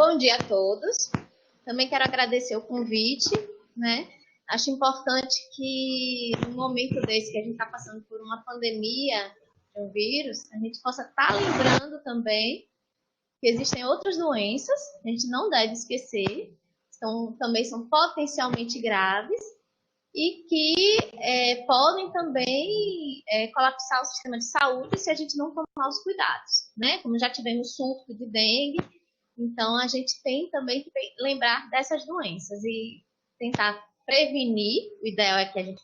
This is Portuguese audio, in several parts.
Bom dia a todos. Também quero agradecer o convite, né? Acho importante que, num momento desse que a gente está passando por uma pandemia de um vírus, a gente possa estar lembrando também que existem outras doenças, a gente não deve esquecer, também são potencialmente graves e que podem também colapsar o sistema de saúde se a gente não tomar os cuidados, né? Como já tivemos surto de dengue, então a gente tem também que lembrar dessas doenças e tentar prevenir. O ideal é que a gente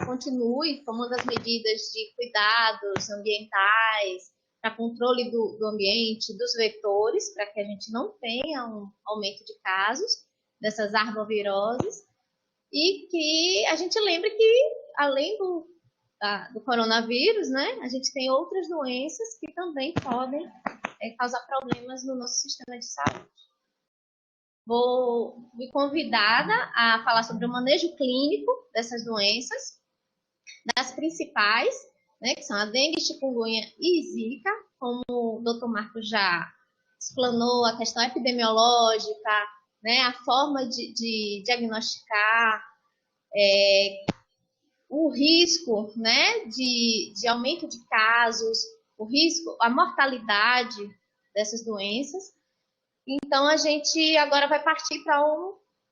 continue tomando as medidas de cuidados ambientais para controle do ambiente, dos vetores, para que a gente não tenha um aumento de casos dessas arboviroses e que a gente lembre que, além do coronavírus, né, a gente tem outras doenças que também podem causar problemas no nosso sistema de saúde. Vou me convidada a falar sobre o manejo clínico dessas doenças, das principais, né, que são a dengue, chikungunya e zika, como o Dr. Marcos já explanou, a questão epidemiológica, né, a forma de diagnosticar, o risco, né, de aumento de casos, o risco, a mortalidade dessas doenças. Então, a gente agora vai partir para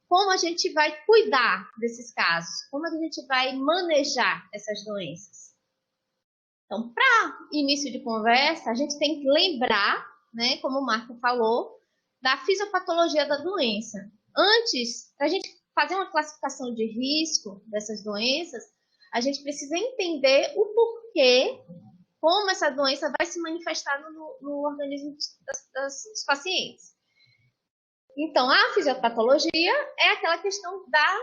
como a gente vai cuidar desses casos, como a gente vai manejar essas doenças. Então, para início de conversa, a gente tem que lembrar, né, como o Marco falou, da fisiopatologia da doença. Antes, para a gente fazer uma classificação de risco dessas doenças, a gente precisa entender o porquê, como essa doença vai se manifestar no organismo dos pacientes. Então, a fisiopatologia é aquela questão da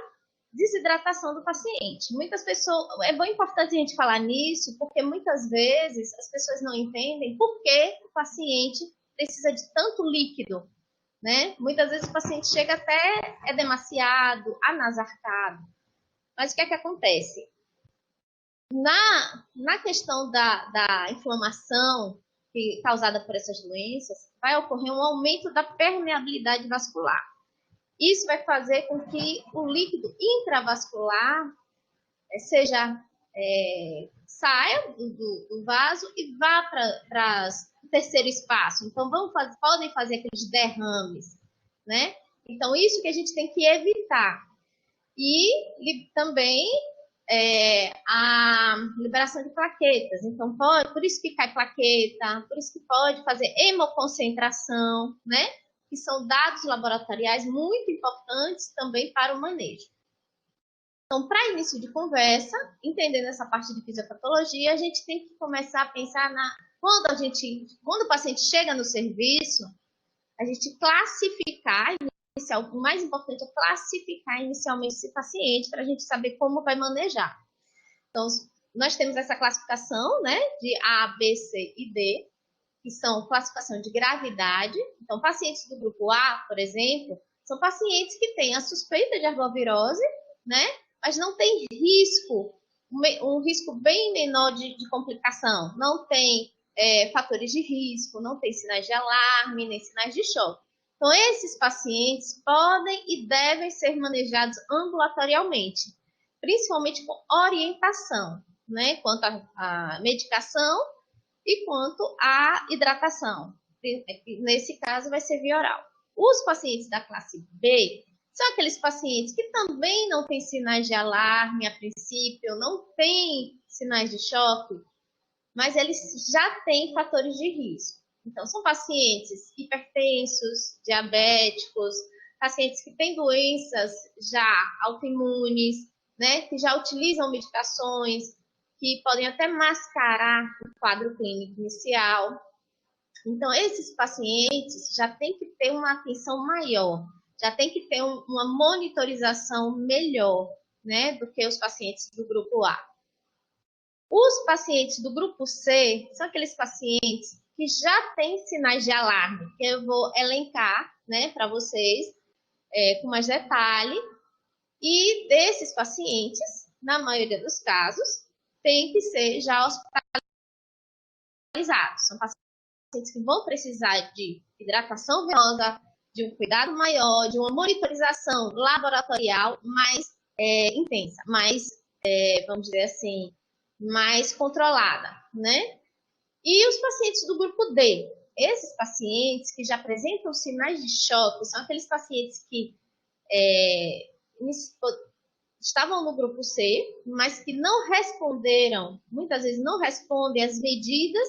desidratação do paciente. Muitas pessoas, é bem importante a gente falar nisso, porque muitas vezes as pessoas não entendem por que o paciente precisa de tanto líquido, né? Muitas vezes o paciente chega até, é demasiado, anasarcado. Mas o que é que acontece? Na questão da inflamação causada por essas doenças, vai ocorrer um aumento da permeabilidade vascular. Isso vai fazer com que o líquido intravascular saia do vaso e vá para o terceiro espaço. Então, podem fazer aqueles derrames, né? Então, isso que a gente tem que evitar. E também a liberação de plaquetas. Então, por isso que cai plaqueta, por isso que pode fazer hemoconcentração, né? Que são dados laboratoriais muito importantes também para o manejo. Então, para início de conversa, entendendo essa parte de fisiopatologia, a gente tem que começar a pensar quando o paciente chega no serviço, a gente classificar, o mais importante é classificar inicialmente esse paciente para a gente saber como vai manejar. Então, nós temos essa classificação, né, de A, B, C e D, que são classificação de gravidade. Então, pacientes do grupo A, por exemplo, são pacientes que têm a suspeita de arbovirose, né, mas não tem risco, um risco bem menor de complicação. Não tem fatores de risco, não tem sinais de alarme, nem sinais de choque. Então, esses pacientes podem e devem ser manejados ambulatorialmente, principalmente com orientação, né, quanto à medicação e quanto à hidratação. Nesse caso, vai ser via oral. Os pacientes da classe B são aqueles pacientes que também não têm sinais de alarme a princípio, não têm sinais de choque, mas eles já têm fatores de risco. Então, são pacientes hipertensos, diabéticos, pacientes que têm doenças já autoimunes, né, que já utilizam medicações, que podem até mascarar o quadro clínico inicial. Então, esses pacientes já têm que ter uma atenção maior, já tem que ter uma monitorização melhor, né, do que os pacientes do grupo A. Os pacientes do grupo C são aqueles pacientes que já têm sinais de alarme, que eu vou elencar, né, para vocês com mais detalhe. E desses pacientes, na maioria dos casos, tem que ser já hospitalizados. São pacientes que vão precisar de hidratação venosa, de um cuidado maior, de uma monitorização laboratorial mais intensa, mais, vamos dizer assim, mais controlada, né? E os pacientes do grupo D, esses pacientes que já apresentam sinais de choque, são aqueles pacientes que estavam no grupo C, mas que não responderam, muitas vezes não respondem às medidas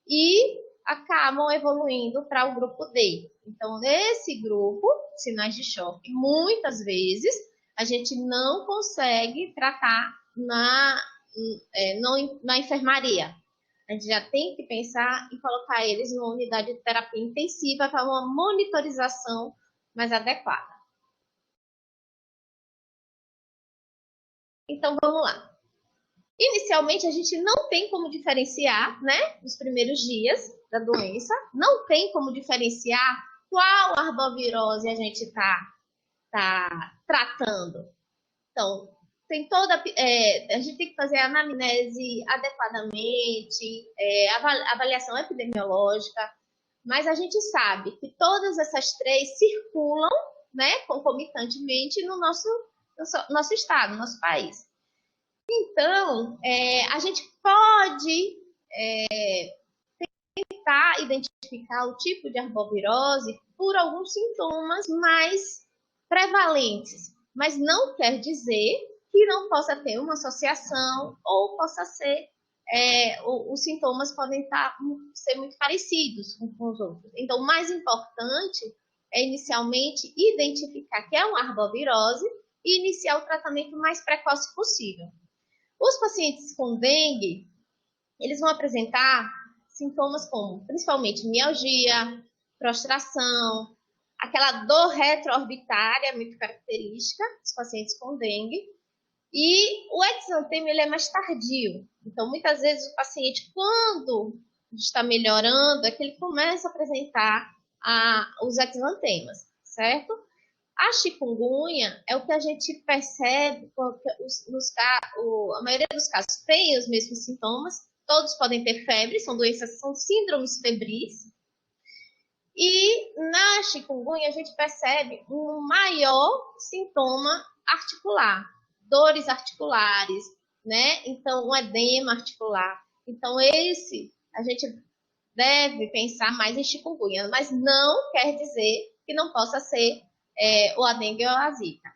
e acabam evoluindo para o grupo D. Então, nesse grupo, sinais de choque, muitas vezes a gente não consegue tratar na enfermaria. A gente já tem que pensar em colocar eles numa unidade de terapia intensiva para uma monitorização mais adequada. Então, vamos lá. Inicialmente, a gente não tem como diferenciar, né, nos primeiros dias da doença, não tem como diferenciar qual arbovirose a gente tá tratando. Então, tem toda, a gente tem que fazer a anamnese adequadamente, avaliação epidemiológica, mas a gente sabe que todas essas três circulam, né, concomitantemente no nosso estado, no nosso país. Então, a gente pode tentar identificar o tipo de arbovirose por alguns sintomas mais prevalentes, mas não quer dizer que não possa ter uma associação ou possa ser, os sintomas podem ser muito parecidos uns com os outros. Então, o mais importante é inicialmente identificar que é uma arbovirose e iniciar o tratamento mais precoce possível. Os pacientes com dengue, eles vão apresentar sintomas como, principalmente, mialgia, prostração, aquela dor retroorbitária muito característica dos pacientes com dengue. E o exantema, ele é mais tardio. Então, muitas vezes, o paciente, quando está melhorando, é que ele começa a apresentar os exantemas, certo? A chikungunya é o que a gente percebe, a maioria dos casos tem os mesmos sintomas, todos podem ter febre, são síndromes febris. E na chikungunya a gente percebe um maior sintoma articular, dores articulares, né? Então, um edema articular. Então, a gente deve pensar mais em chikungunya, mas não quer dizer que não possa ser ou a dengue ou a zika.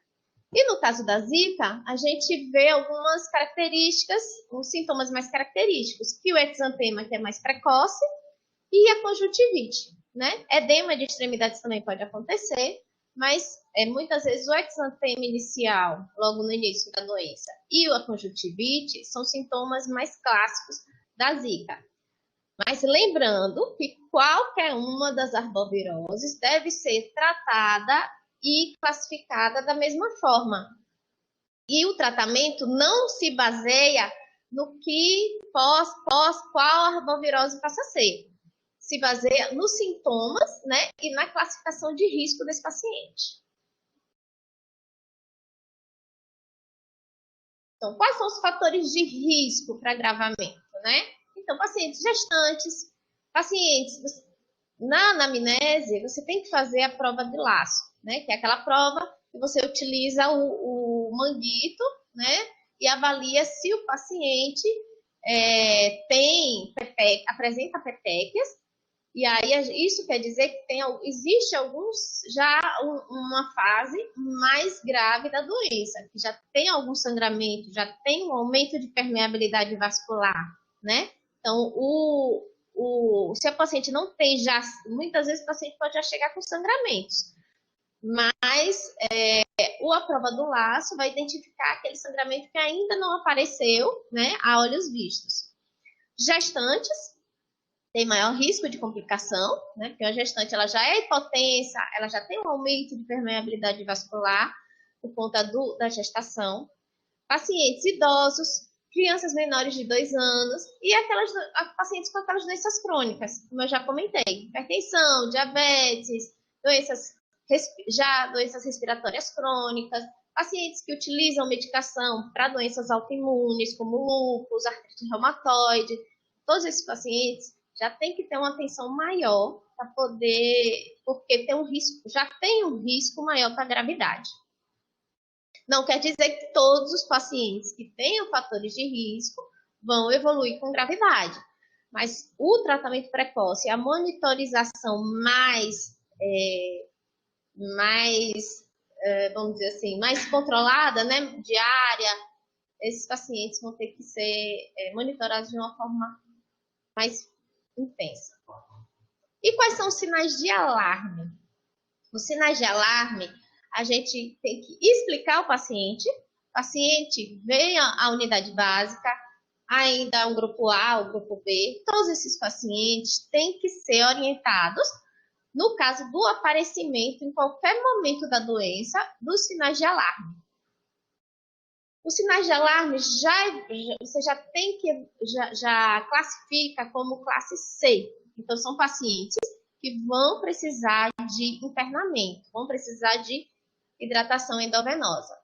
E no caso da zika, a gente vê algumas características, uns sintomas mais característicos, que o exantema, que é mais precoce, e a conjuntivite, né? Edema de extremidades também pode acontecer, mas muitas vezes o exantema inicial, logo no início da doença, e a conjuntivite são sintomas mais clássicos da zika. Mas lembrando que qualquer uma das arboviroses deve ser tratada e classificada da mesma forma. E o tratamento não se baseia no que qual arbovirose possa ser. Se baseia nos sintomas, né, e na classificação de risco desse paciente. Então, quais são os fatores de risco para agravamento, né? Então, pacientes gestantes, na anamnese, você tem que fazer a prova de laço, né? Que é aquela prova que você utiliza o manguito, né? E avalia se o paciente apresenta petequias. E aí, isso quer dizer que existe uma fase mais grave da doença, que já tem algum sangramento, já tem um aumento de permeabilidade vascular, né? Então, se a paciente não tem muitas vezes o paciente pode já chegar com sangramentos, mas a prova do laço vai identificar aquele sangramento que ainda não apareceu, né, a olhos vistos. Gestantes tem maior risco de complicação, né, porque a gestante ela já é hipotensa, ela já tem um aumento de permeabilidade vascular por conta da gestação. Pacientes idosos, crianças menores de 2 anos e pacientes com aquelas doenças crônicas, como eu já comentei, hipertensão, diabetes, doenças respiratórias crônicas, pacientes que utilizam medicação para doenças autoimunes, como lúpus, artrite reumatoide, todos esses pacientes já tem que ter uma atenção maior para poder, porque tem um risco, já tem um risco maior para a gravidade. Não quer dizer que todos os pacientes que tenham fatores de risco vão evoluir com gravidade, mas o tratamento precoce, a monitorização vamos dizer assim, mais controlada, né, diária, esses pacientes vão ter que ser monitorados de uma forma mais intensa. E quais são os sinais de alarme? Os sinais de alarme, a gente tem que explicar ao paciente. O paciente vem à unidade básica, ainda o grupo A, o grupo B. Todos esses pacientes têm que ser orientados, no caso do aparecimento, em qualquer momento da doença, dos sinais de alarme. Os sinais de alarme você já tem que já classifica como classe C. Então, são pacientes que vão precisar de internamento, vão precisar de hidratação endovenosa.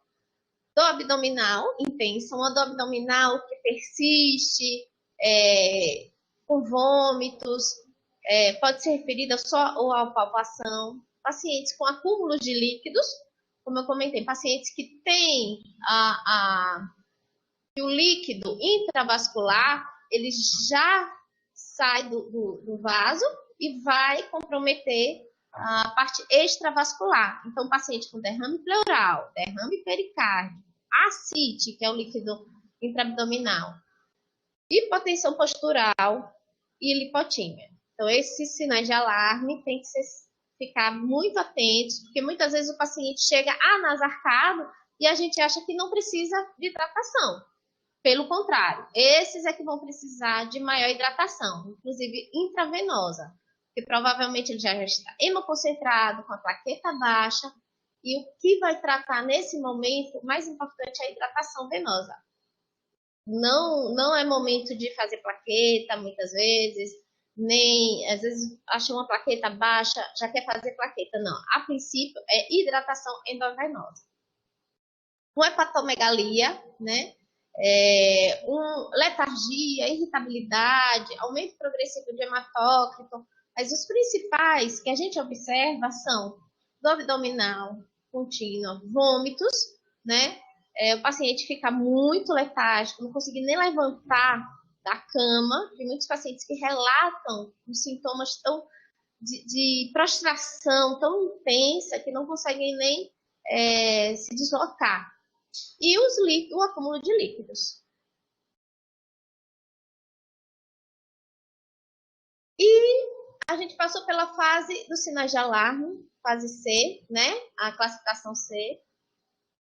Dor abdominal intensa, uma dor abdominal que persiste, com vômitos, pode ser referida só à palpação. Pacientes com acúmulos de líquidos, como eu comentei, pacientes que têm o líquido intravascular, ele já sai do vaso e vai comprometer a parte extravascular. Então, paciente com derrame pleural, derrame pericárdio, ascite, que é o líquido intraabdominal, hipotensão postural e lipotímia. Então, esses sinais de alarme tem que ficar muito atentos, porque muitas vezes o paciente chega anasarcado e a gente acha que não precisa de hidratação. Pelo contrário, esses é que vão precisar de maior hidratação, inclusive intravenosa, porque provavelmente ele já está hemoconcentrado, com a plaqueta baixa, e o que vai tratar nesse momento, o mais importante é a hidratação venosa. Não é momento de fazer plaqueta, muitas vezes, nem, às vezes, acha uma plaqueta baixa, já quer fazer plaqueta. Não, a princípio é hidratação endovenosa. Uma hepatomegalia, né? Letargia, irritabilidade, aumento progressivo de hematócrito, mas os principais que a gente observa são dor abdominal contínua, vômitos, né? O paciente fica muito letárgico, não consegue nem levantar da cama. Tem muitos pacientes que relatam os sintomas de prostração tão intensa que não conseguem nem se deslocar. E o acúmulo de líquidos. E a gente passou pela fase dos sinais de alarme, fase C, né? A classificação C.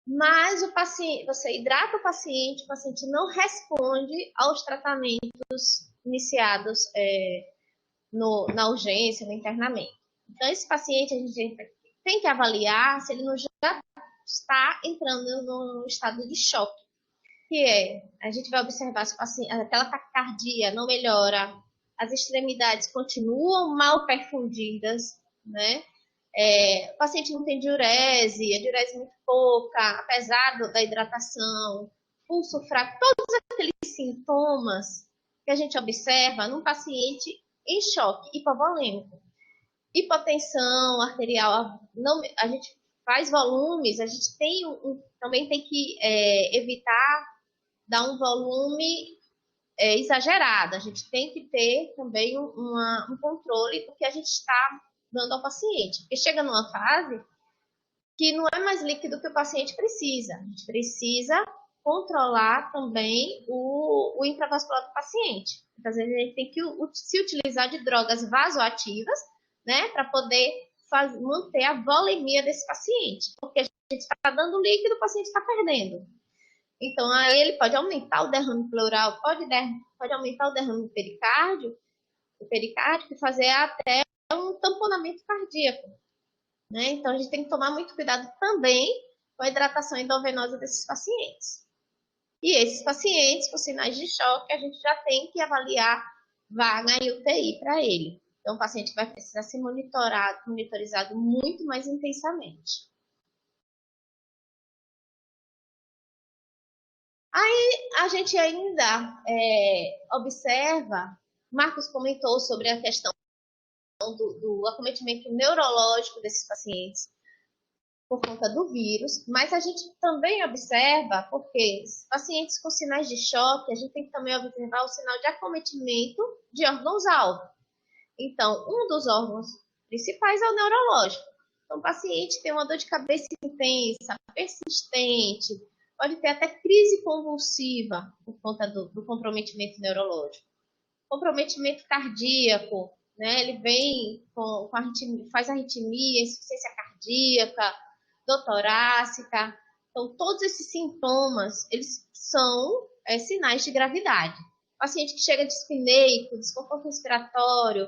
Mas você hidrata o paciente não responde aos tratamentos iniciados na urgência, no internamento. Então, esse paciente a gente tem que avaliar se ele não já está entrando no estado de choque, que a gente vai observar se o paciente, aquela taquicardia não melhora, as extremidades continuam mal perfundidas, né? O paciente não tem diurese, a diurese muito pouca, apesar da hidratação, pulso fraco, todos aqueles sintomas que a gente observa num paciente em choque hipovolêmico. Hipotensão arterial, a gente faz volumes, a gente também tem que evitar dar um volume exagerado. A gente tem que ter também um controle do que a gente está dando ao paciente. Porque chega numa fase que não é mais líquido que o paciente precisa. A gente precisa controlar também o intravascular do paciente. Às vezes a gente tem que se utilizar de drogas vasoativas, né, para poder manter a volemia desse paciente. Porque a gente está dando líquido, o paciente está perdendo. Então, aí ele pode aumentar o derrame pleural, pode aumentar o derrame pericárdio e fazer até um tamponamento cardíaco, né? Então, a gente tem que tomar muito cuidado também com a hidratação endovenosa desses pacientes. E esses pacientes com sinais de choque, a gente já tem que avaliar vaga em UTI para ele. Então, o paciente vai precisar ser monitorizado muito mais intensamente. Aí, a gente ainda observa, Marcos comentou sobre a questão do acometimento neurológico desses pacientes por conta do vírus, mas a gente também observa, porque pacientes com sinais de choque, a gente tem que também observar o sinal de acometimento de órgãos-alvo. Então, um dos órgãos principais é o neurológico. Então, o paciente tem uma dor de cabeça intensa, persistente, pode ter até crise convulsiva por conta do comprometimento neurológico. Comprometimento cardíaco, né? Ele vem com arritmia, faz arritmia, insuficiência cardíaca, dor torácica. Então, todos esses sintomas, eles são sinais de gravidade. Paciente que chega dispneico, desconforto respiratório,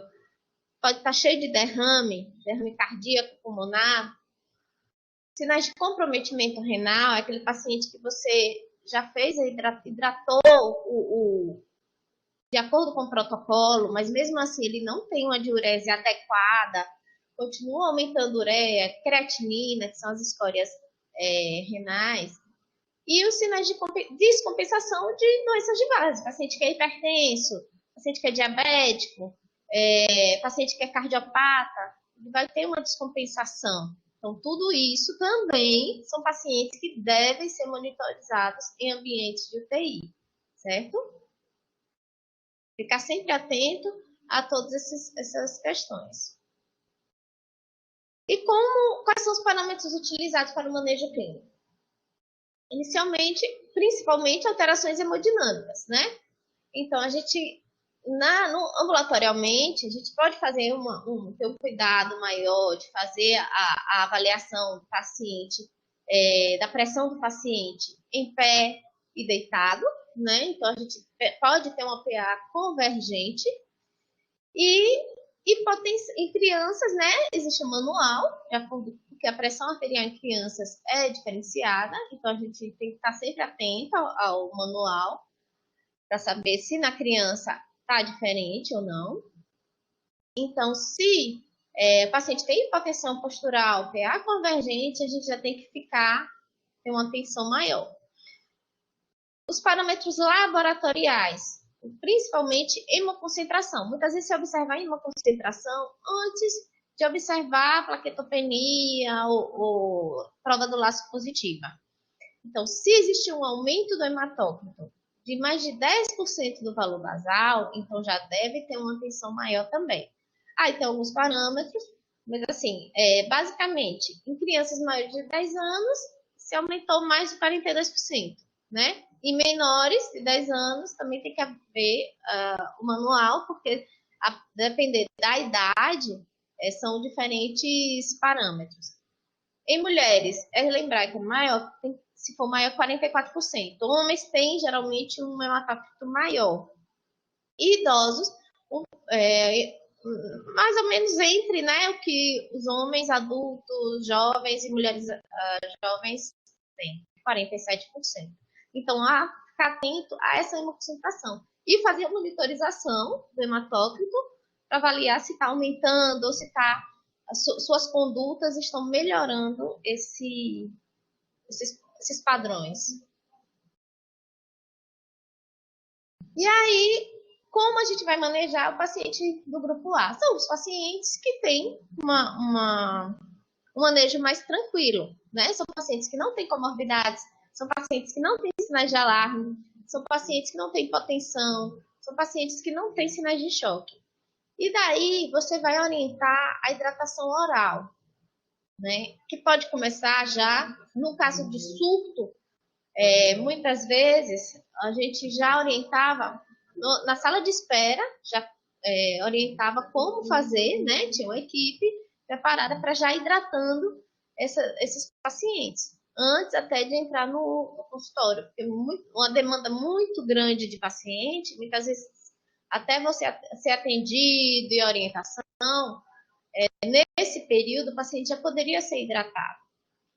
pode estar cheio de derrame cardíaco, pulmonar. Sinais de comprometimento renal é aquele paciente que você já fez, hidratou de acordo com o protocolo, mas mesmo assim ele não tem uma diurese adequada, continua aumentando ureia, creatinina, que são as escórias renais, e os sinais de descompensação de doenças de base, paciente que é hipertenso, paciente que é diabético, paciente que é cardiopata, vai ter uma descompensação. Então, tudo isso também são pacientes que devem ser monitorizados em ambientes de UTI, certo? Ficar sempre atento a todas essas questões. E quais são os parâmetros utilizados para o manejo clínico? Inicialmente, principalmente alterações hemodinâmicas, né? Então, a gente, ambulatorialmente, a gente pode fazer ter um cuidado maior de fazer a avaliação do paciente, da pressão do paciente em pé e deitado, né? Então, a gente pode ter uma PA convergente em crianças, né? Existe um manual, de acordo porque a pressão arterial em crianças é diferenciada, então a gente tem que estar sempre atento ao manual para saber se na criança está diferente ou não. Então, se o paciente tem hipotensão postural, PA convergente, a gente já tem que ter uma atenção maior. Os parâmetros laboratoriais, principalmente hemoconcentração. Muitas vezes se observa a hemoconcentração antes de observar a plaquetopenia ou prova do laço positiva. Então, se existe um aumento do hematócrito de mais de 10% do valor basal, então já deve ter uma atenção maior também. Aí tem alguns parâmetros, mas assim, basicamente, em crianças maiores de 10 anos, se aumentou mais de 42%, né? E menores de 10 anos também tem que haver o manual, porque depender da idade, são diferentes parâmetros. Em mulheres, lembrar que se for maior, 44%. Homens têm geralmente um hematócrito maior. E idosos, mais ou menos entre, né, o que os homens adultos, jovens e mulheres jovens têm, 47%. Então, ficar atento a essa hemoconcentração e fazer a monitorização do hematócrito para avaliar se está aumentando ou se suas condutas estão melhorando esses padrões. E aí, como a gente vai manejar o paciente do grupo A? São os pacientes que têm um manejo mais tranquilo, né? São pacientes que não têm comorbidades, são pacientes que não têm sinais de alarme, são pacientes que não têm hipotensão, são pacientes que não têm sinais de choque. E daí você vai orientar a hidratação oral, né? Que pode começar já, no caso de surto, muitas vezes a gente já orientava, na sala de espera, já orientava como fazer, né? Tinha uma equipe preparada para já hidratando esses pacientes, antes até de entrar no consultório, porque uma demanda muito grande de paciente, muitas vezes até você ser atendido e orientação, nesse período o paciente já poderia ser hidratado,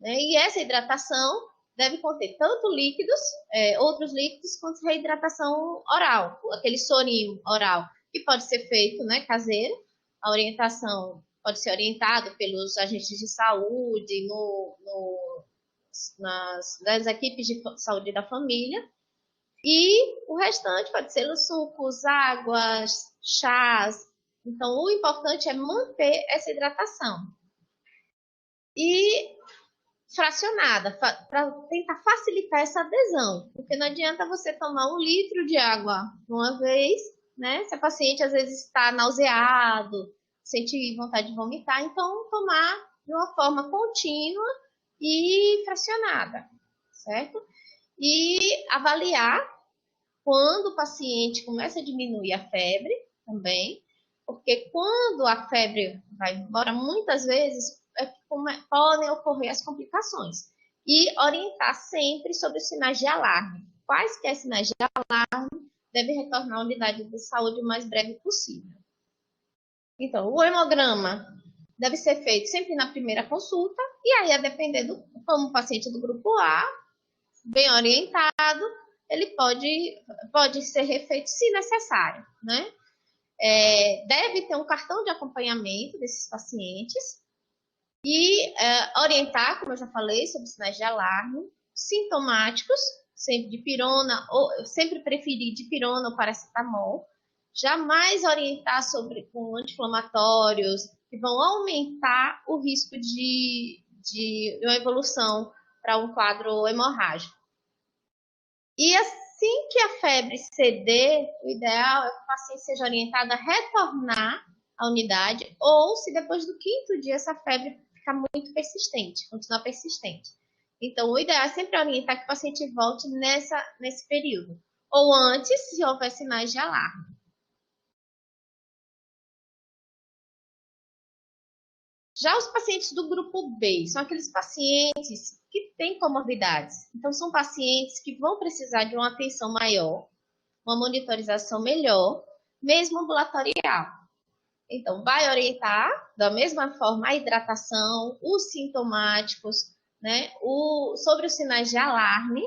né? E essa hidratação deve conter tanto líquidos, outros líquidos, quanto reidratação oral, aquele sorinho oral, que pode ser feito, né, caseiro. A orientação pode ser orientada pelos agentes de saúde, nas equipes de saúde da família. E o restante pode ser os sucos, águas, chás. Então, o importante é manter essa hidratação. E fracionada, para tentar facilitar essa adesão, porque não adianta você tomar 1 litro de água de uma vez, né? Se a paciente às vezes está nauseado, sente vontade de vomitar, então tomar de uma forma contínua e fracionada, certo? E avaliar quando o paciente começa a diminuir a febre também, porque quando a febre vai embora, muitas vezes podem ocorrer as complicações. E orientar sempre sobre os sinais de alarme. Quaisquer sinais de alarme devem retornar à unidade de saúde o mais breve possível. Então, o hemograma deve ser feito sempre na primeira consulta, e aí, a depender como o paciente do grupo A, bem orientado, ele pode ser refeito se necessário, né? Deve ter um cartão de acompanhamento desses pacientes e orientar, como eu já falei, sobre sinais de alarme, sintomáticos, sempre dipirona, ou sempre preferir dipirona ou paracetamol, jamais orientar com anti-inflamatórios que vão aumentar o risco de uma evolução para um quadro hemorrágico. E assim que a febre ceder, o ideal é que o paciente seja orientado a retornar à unidade, ou se depois do 5º dia essa febre ficar muito persistente, continuar persistente. Então, o ideal é sempre orientar que o paciente volte nesse período, ou antes, se houver sinais de alarme. Já os pacientes do grupo B são aqueles pacientes que têm comorbidades. Então, são pacientes que vão precisar de uma atenção maior, uma monitorização melhor, mesmo ambulatorial. Então, vai orientar da mesma forma a hidratação, os sintomáticos, né, sobre os sinais de alarme.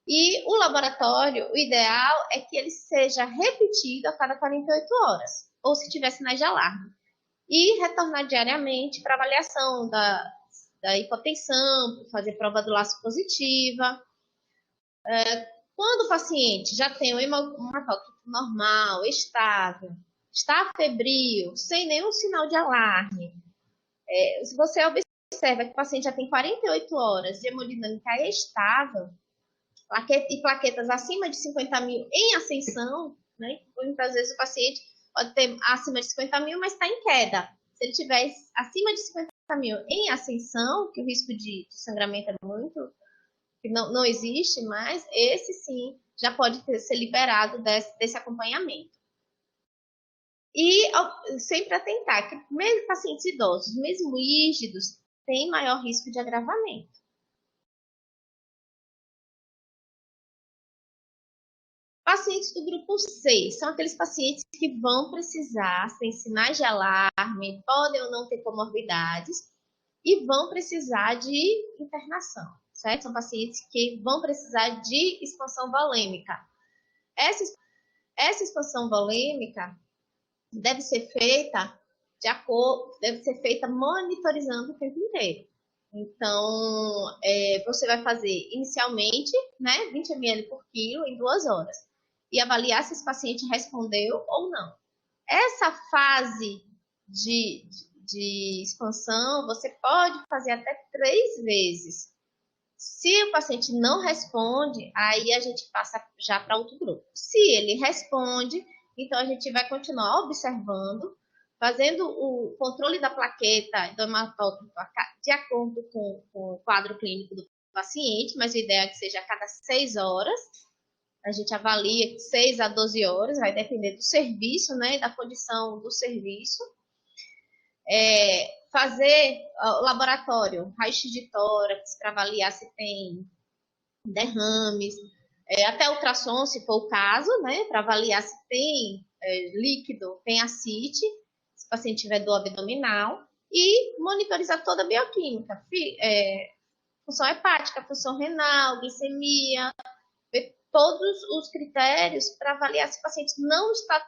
E o laboratório, o ideal é que ele seja repetido a cada 48 horas, ou se tiver sinais de alarme. E retornar diariamente para avaliação da hipotensão, fazer prova do laço positiva. Quando o paciente já tem um hematócrito normal, estável, está febril, sem nenhum sinal de alarme, se você observa que o paciente já tem 48 horas de hemodinâmica estável, e plaquetas acima de 50 mil em ascensão, né? Muitas vezes o paciente pode ter acima de 50 mil, mas está em queda. Se ele tiver acima de 50 mil em ascensão, que o risco de sangramento é muito, que não existe mais, esse sim já pode ser liberado desse acompanhamento. E sempre atentar que mesmo pacientes idosos, mesmo rígidos, têm maior risco de agravamento. Pacientes do grupo C são aqueles pacientes que vão precisar, sem sinais de alarme, podem ou não ter comorbidades, e vão precisar de internação, certo? São pacientes que vão precisar de expansão volêmica. Essa expansão volêmica deve ser feita monitorizando o tempo inteiro. Então, você vai fazer inicialmente, né, 20 ml por quilo em 2 horas. E avaliar se esse paciente respondeu ou não. Essa fase de expansão, você pode fazer até 3 vezes. Se o paciente não responde, aí a gente passa já para outro grupo. Se ele responde, então a gente vai continuar observando, fazendo o controle da plaqueta do hematócrito de acordo com o quadro clínico do paciente, mas o ideal é que seja a cada 6 horas. A gente avalia 6 a 12 horas, vai depender do serviço, né, da condição do serviço. Fazer o laboratório, raio-x de tórax, para avaliar se tem derrames, até ultrassom, se for o caso, né, para avaliar se tem líquido, tem ascite, se o paciente tiver dor abdominal, e monitorizar toda a bioquímica, função hepática, função renal, glicemia, todos os critérios para avaliar se o paciente não está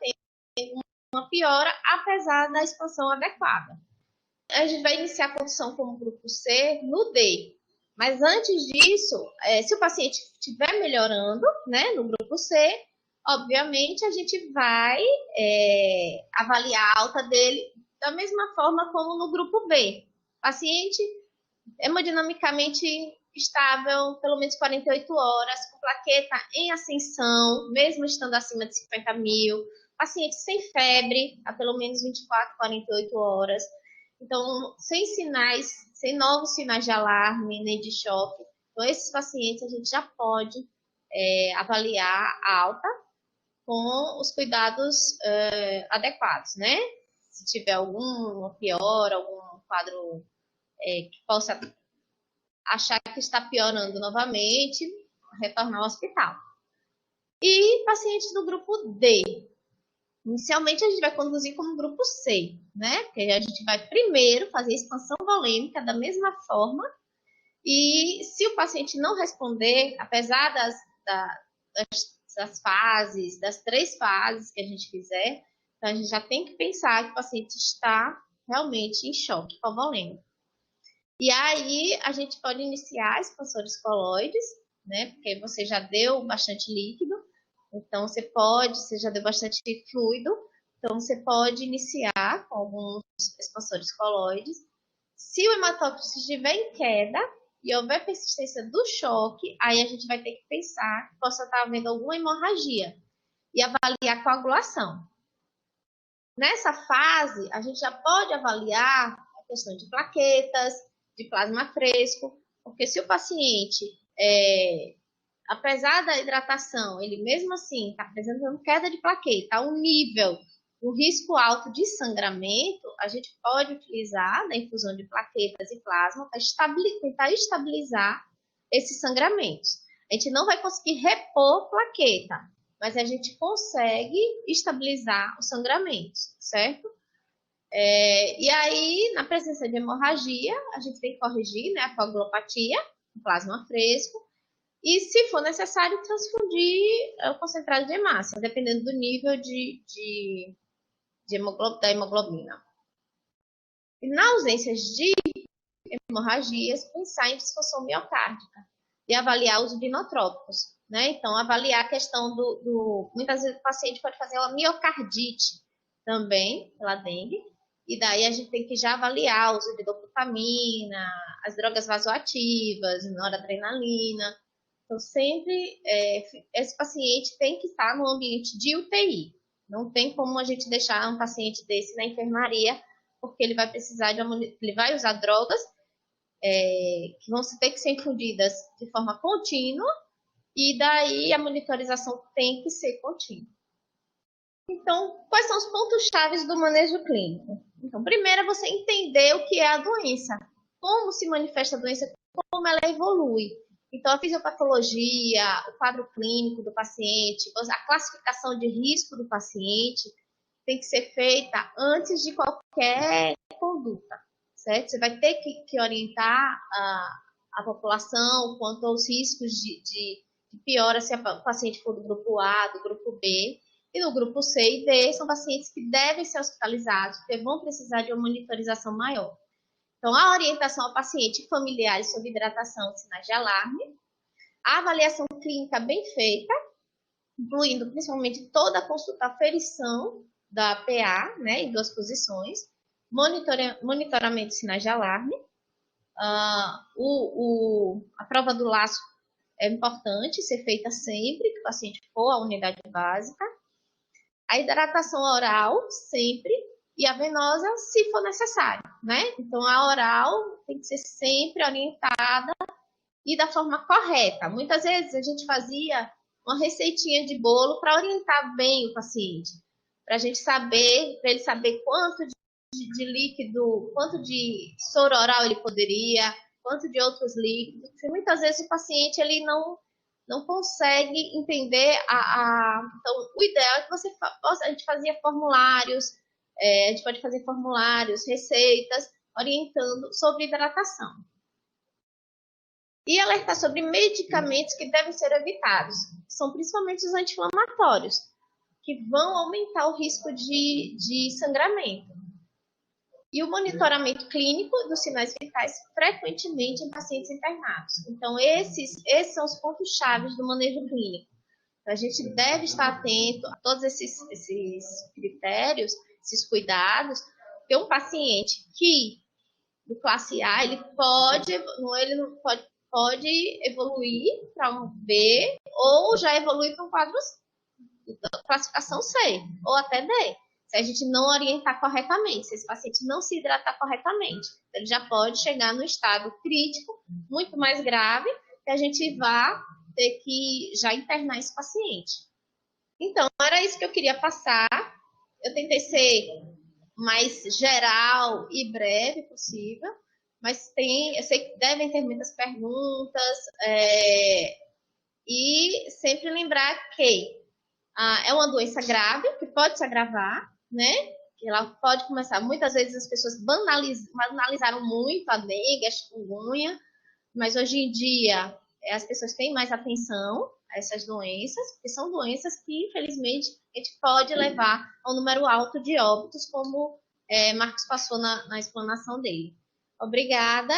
tendo uma piora, apesar da expansão adequada. A gente vai iniciar a condução como grupo C no D. Mas antes disso, se o paciente estiver melhorando, né, no grupo C, Obviamente, a gente vai avaliar a alta dele da mesma forma como no grupo B. Paciente hemodinamicamente estável, pelo menos 48 horas, com plaqueta em ascensão, mesmo estando acima de 50 mil. Paciente sem febre, há pelo menos 24, 48 horas. Então, sem sinais, sem novos sinais de alarme, nem de choque. Então, esses pacientes a gente já pode avaliar a alta com os cuidados adequados, né? Se tiver alguma piora, algum quadro que possa achar que está piorando novamente, retornar ao hospital. E pacientes do grupo D. Inicialmente a gente vai conduzir como grupo C, né? Porque a gente vai primeiro fazer a expansão volêmica da mesma forma. E se o paciente não responder, apesar das fases, das 3 fases que a gente fizer, então a gente já tem que pensar que o paciente está realmente em choque hipovolêmico. E aí a gente pode iniciar expansores coloides, né? Porque você já deu bastante líquido, então você já deu bastante fluido, então você pode iniciar com alguns expansores coloides. Se o hematócrito estiver em queda e houver persistência do choque, aí a gente vai ter que pensar que possa estar havendo alguma hemorragia e avaliar a coagulação. Nessa fase, a gente já pode avaliar a questão de plaquetas, de plasma fresco, porque se o paciente, apesar da hidratação, ele mesmo assim está apresentando queda de plaqueta, um nível, um risco alto de sangramento, a gente pode utilizar a infusão de plaquetas e plasma para tentar estabilizar esses sangramentos. A gente não vai conseguir repor plaqueta, mas a gente consegue estabilizar os sangramentos, certo? E aí, na presença de hemorragia, a gente tem que corrigir, né, a coagulopatia, o plasma fresco, e, se for necessário, transfundir o concentrado de hemácia, dependendo do nível da hemoglobina. E na ausência de hemorragias, pensar em disfunção miocárdica e avaliar os inotrópicos, né? Então, avaliar a questão muitas vezes o paciente pode fazer uma miocardite também, pela dengue, e daí a gente tem que já avaliar o uso de dopamina, as drogas vasoativas, noradrenalina. Então, sempre esse paciente tem que estar no ambiente de UTI. Não tem como a gente deixar um paciente desse na enfermaria, porque ele vai precisar ele vai usar drogas que vão ter que ser infundidas de forma contínua, e daí a monitorização tem que ser contínua. Então, quais são os pontos-chave do manejo clínico? Então, primeiro é você entender o que é a doença, como se manifesta a doença, como ela evolui. Então, a fisiopatologia, o quadro clínico do paciente, a classificação de risco do paciente tem que ser feita antes de qualquer conduta, certo? Você vai ter que orientar a população quanto aos riscos de piora se o paciente for do grupo A, do grupo B. E no grupo C e D são pacientes que devem ser hospitalizados, porque vão precisar de uma monitorização maior. Então, a orientação ao paciente e familiares sobre hidratação e sinais de alarme, a avaliação clínica bem feita, incluindo principalmente toda a consulta aferição da PA, né, em 2 posições, monitoramento de sinais de alarme, a prova do laço é importante ser feita sempre que o paciente for à unidade básica, a hidratação oral sempre, e a venosa se for necessário, né? Então, a oral tem que ser sempre orientada e da forma correta. Muitas vezes a gente fazia uma receitinha de bolo para orientar bem o paciente, para a gente saber, para ele saber quanto de líquido, quanto de soro oral ele poderia, quanto de outros líquidos. Porque muitas vezes o paciente ele não consegue entender Então, o ideal é que a gente fazia formulários, a gente pode fazer formulários, receitas, orientando sobre hidratação. E alertar sobre medicamentos que devem ser evitados. São principalmente os anti-inflamatórios, que vão aumentar o risco de sangramento. E o monitoramento clínico dos sinais vitais frequentemente em pacientes internados. Então, esses são os pontos-chave do manejo clínico. Então, a gente deve estar atento a todos esses critérios, esses cuidados, porque um paciente que do classe A, ele não pode evoluir para um B ou já evoluir para um quadro classificação C ou até D, se a gente não orientar corretamente, se esse paciente não se hidratar corretamente. Ele já pode chegar no estado crítico, muito mais grave, que a gente vai ter que já internar esse paciente. Então, era isso que eu queria passar. Eu tentei ser mais geral e breve possível, mas eu sei que devem ter muitas perguntas, e sempre lembrar que é uma doença grave, que pode se agravar, né? Ela pode começar, muitas vezes as pessoas banalizaram muito a dengue, a chikungunya, mas hoje em dia as pessoas têm mais atenção a essas doenças, porque são doenças que, infelizmente, a gente pode levar a um número alto de óbitos, como Marcos passou na explanação dele. Obrigada.